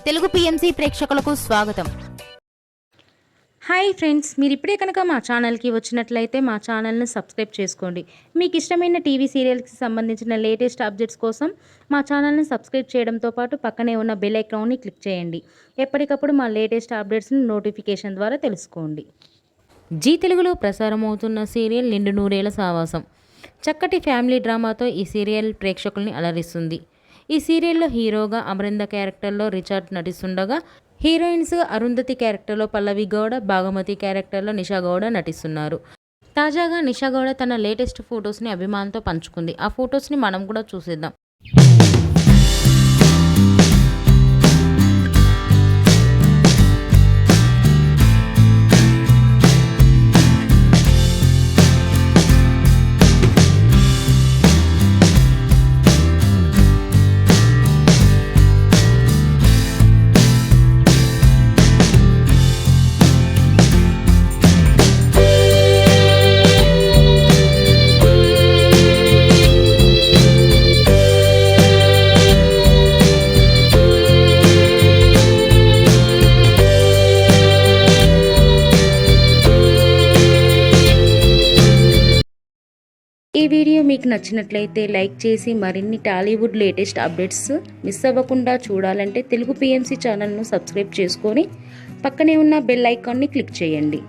Telugu PMC ప్రేక్షకులకు స్వాగతం. Hi friends, మీరు ఇప్పుడే కనుక మా ఛానల్కి వచ్చినట్లయితే మా ఛానల్ని సబ్స్క్రైబ్ చేసుకోండి. మీకు ఇష్టమైన టీవీ సీరియల్స్కి సంబంధించిన లేటెస్ట్ అప్డేట్స్ కోసం మా ఛానల్ని సబ్స్క్రైబ్ చేయడంతో పాటు పక్కనే ఉన్న బెల్ ఐకాన్ని క్లిక్ చేయండి. ఎప్పటికప్పుడు మా లేటెస్ట్ అప్డేట్స్ని నోటిఫికేషన్ ద్వారా తెలుసుకోండి. జీ తెలుగులో ప్రసారమవుతున్న సీరియల్ నిండు నూరేళ్ల సావాసం. చక్కటి ఫ్యామిలీ డ్రామాతో ఈ సీరియల్ ప్రేక్షకుల్ని అలరిస్తుంది. ఈ సీరియల్లో హీరోగా అమరింద క్యారెక్టర్లో రిచర్డ్ నటిస్తుండగా, హీరోయిన్స్ అరుంధతి క్యారెక్టర్లో పల్లవి గౌడ, భాగమతి క్యారెక్టర్లో నిషా గౌడ నటిస్తున్నారు. తాజాగా నిషా గౌడ తన లేటెస్ట్ ఫొటోస్ని అభిమానులతో పంచుకుంది. ఆ ఫొటోస్ని మనం కూడా చూసేద్దాం. ఈ వీడియో మీకు నచ్చినట్లయితే లైక్ చేసి మరిన్ని టాలీవుడ్ లేటెస్ట్ అప్డేట్స్ మిస్ అవ్వకుండా చూడాలంటే తెలుగు పిఎంసి ఛానల్ను సబ్స్క్రైబ్ చేసుకొని పక్కనే ఉన్న బెల్ ఐకాన్ని క్లిక్ చేయండి.